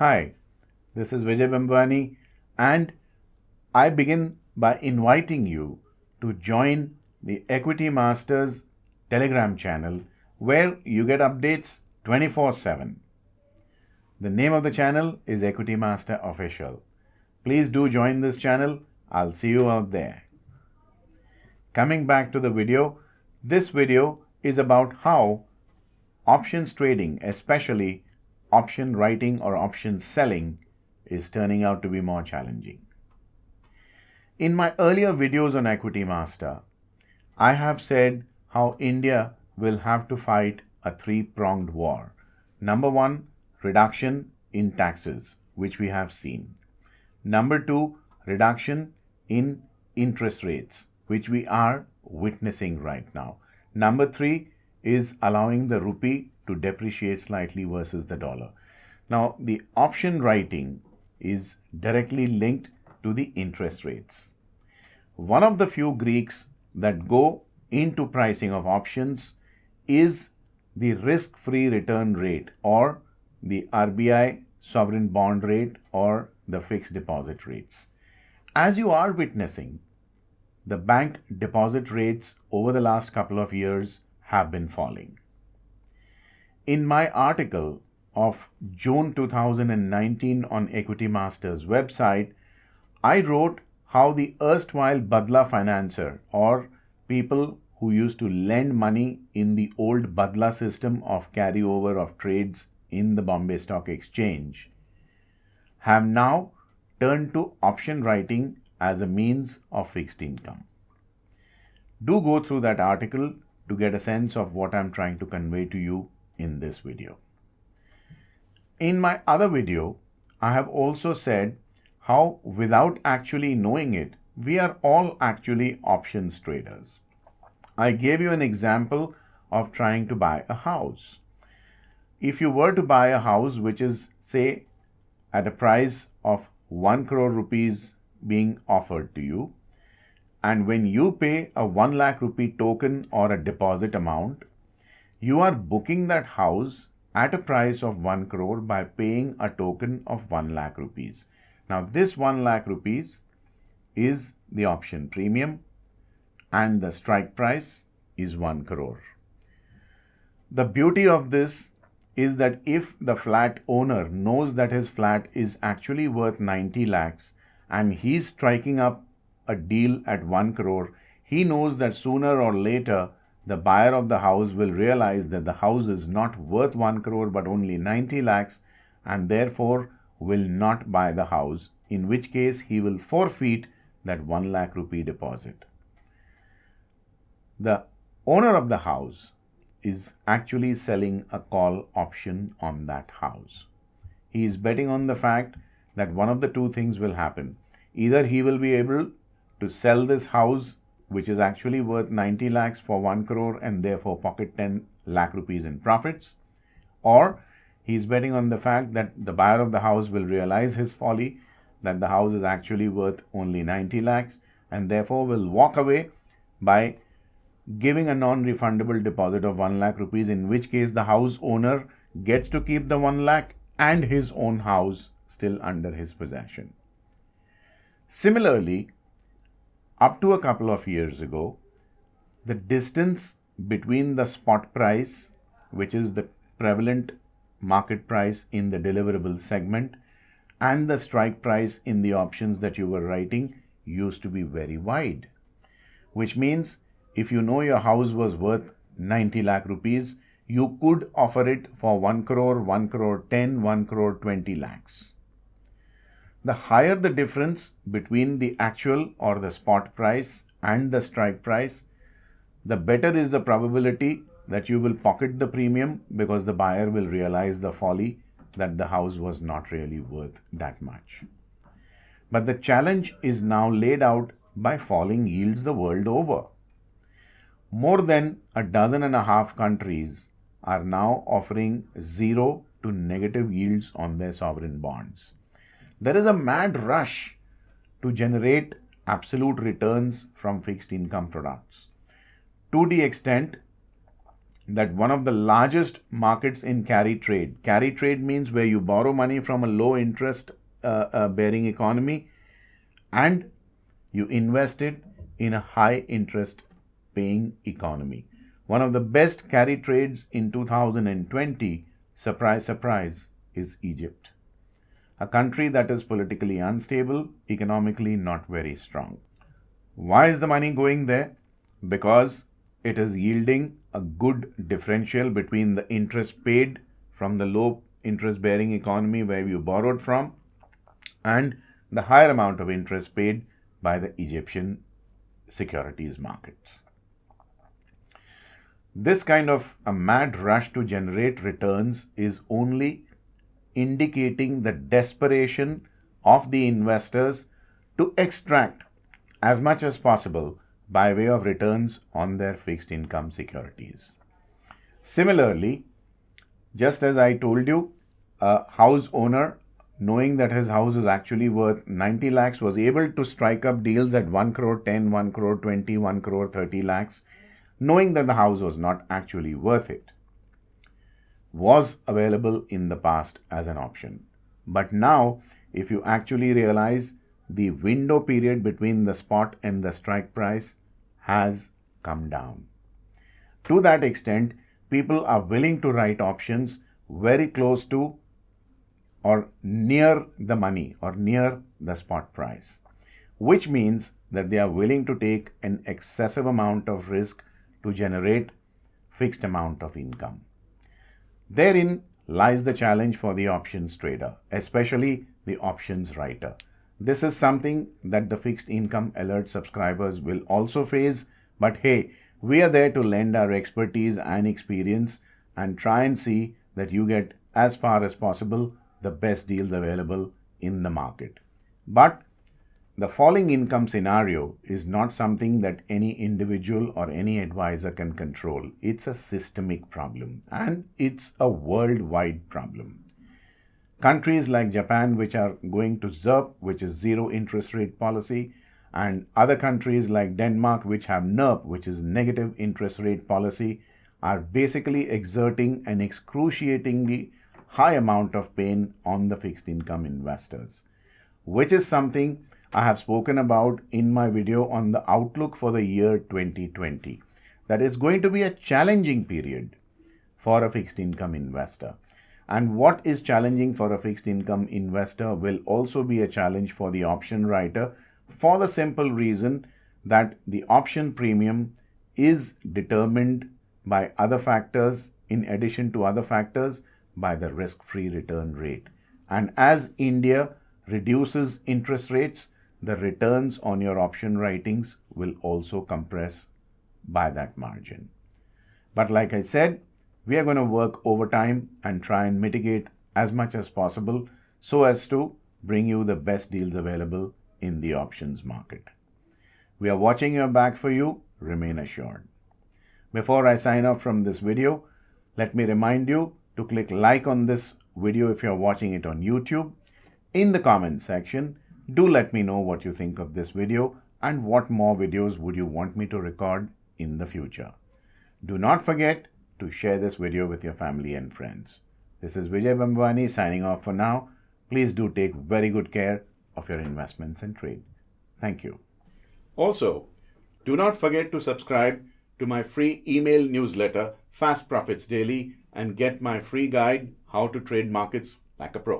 Hi, this is Vijay Bambani, and I begin by inviting you to join the Equity Masters Telegram channel where you get updates 24/7. The name of the channel is Equity Master Official. Please do join this channel. I'll see you out there. Coming back to the video, this video is about how options trading, especially option writing or option selling, is turning out to be more challenging. In my earlier videos on Equity Master, I have said how India will have to fight a three-pronged war. Number one, reduction in taxes, which we have seen. Number two, reduction in interest rates, which we are witnessing right now. Number three is allowing the rupee to depreciate slightly versus the dollar. Now, the option writing is directly linked to the interest rates. One of the few Greeks that go into pricing of options is the risk-free return rate, or the RBI sovereign bond rate, or the fixed deposit rates. As you are witnessing, the bank deposit rates over the last couple of years have been falling. In my article of June 2019 on Equity Master's website, I wrote how the erstwhile Badla financer, or people who used to lend money in the old Badla system of carryover of trades in the Bombay Stock Exchange, have now turned to option writing as a means of fixed income. Do go through that article to get a sense of what I'm trying to convey to you in this video. In my other video, I have also said how, without actually knowing it, we are all actually options traders. I gave you an example of trying to buy a house. If you were to buy a house which is, say, at a price of 1 crore rupees being offered to you, and when you pay a 1 lakh rupee token or a deposit amount, you are booking that house at a price of 1 crore by paying a token of 1 lakh rupees. Now, this 1 lakh rupees is the option premium, and the strike price is 1 crore. The beauty of this is that if the flat owner knows that his flat is actually worth 90 lakhs and he's striking up a deal at 1 crore, he knows that sooner or later the buyer of the house will realize that the house is not worth 1 crore but only 90 lakhs, and therefore will not buy the house, in which case he will forfeit that 1 lakh rupee deposit. The owner of the house is actually selling a call option on that house. He is betting on the fact that one of the two things will happen. Either he will be able to sell this house, which is actually worth 90 lakhs, for 1 crore and therefore pocket 10 lakh rupees in profits, or he is betting on the fact that the buyer of the house will realize his folly, that the house is actually worth only 90 lakhs and therefore will walk away by giving a non-refundable deposit of 1 lakh rupees, in which case the house owner gets to keep the 1 lakh and his own house still under his possession. Similarly, up to a couple of years ago, the distance between the spot price, which is the prevalent market price in the deliverable segment, and the strike price in the options that you were writing used to be very wide, which means if you know your house was worth 90 lakh rupees, you could offer it for 1 crore, 1 crore 10, 1 crore 20 lakhs. The higher the difference between the actual or the spot price and the strike price, the better is the probability that you will pocket the premium, because the buyer will realize the folly that the house was not really worth that much. But the challenge is now laid out by falling yields the world over. More than 12.5 countries are now offering 0 to negative yields on their sovereign bonds. There is a mad rush to generate absolute returns from fixed income products, to the extent that one of the largest markets in carry trade means where you borrow money from a low interest bearing economy and you invest it in a high interest paying economy. One of the best carry trades in 2020, surprise, surprise, is Egypt. A country that is politically unstable, economically not very strong. Why is the money going there? Because it is yielding a good differential between the interest paid from the low interest bearing economy where you borrowed from and the higher amount of interest paid by the Egyptian securities markets. This kind of a mad rush to generate returns is only indicating the desperation of the investors to extract as much as possible by way of returns on their fixed income securities. Similarly, just as I told you, a house owner, knowing that his house is actually worth 90 lakhs, was able to strike up deals at 1 crore 10, 1 crore 20, 1 crore 30 lakhs, knowing that the house was not actually worth it, was available in the past as an option. But now, if you actually realize the window period between the spot and the strike price has come down. To that extent, people are willing to write options very close to or near the money or near the spot price, which means that they are willing to take an excessive amount of risk to generate fixed amount of income. Therein lies the challenge for the options trader, especially the options writer. This is something that the fixed income alert subscribers will also face, but hey, we are there to lend our expertise and experience and try and see that you get as far as possible the best deals available in the market. But the falling income scenario is not something that any individual or any advisor can control. It's a systemic problem and it's a worldwide problem. Countries like Japan, which are going to ZIRP, which is zero interest rate policy, and other countries like Denmark, which have NIRP, which is negative interest rate policy, are basically exerting an excruciatingly high amount of pain on the fixed income investors, which is something I have spoken about in my video on the outlook for the year 2020. That is going to be a challenging period for a fixed income investor. And what is challenging for a fixed income investor will also be a challenge for the option writer, for the simple reason that the option premium is determined by other factors, in addition to other factors, by the risk-free return rate. And as India reduces interest rates, the returns on your option writings will also compress by that margin. But like I said, we are going to work overtime and try and mitigate as much as possible so as to bring you the best deals available in the options market. We are watching your back for you, remain assured. Before I sign off from this video, let me remind you to click like on this video if you're watching it on YouTube. In the comment section, do let me know what you think of this video and what more videos would you want me to record in the future. Do not forget to share this video with your family and friends. This is Vijay Bambwani signing off for now. Please do take very good care of your investments and trade. Thank you. Also, do not forget to subscribe to my free email newsletter, Fast Profits Daily, and get my free guide, How to Trade Markets Like a Pro.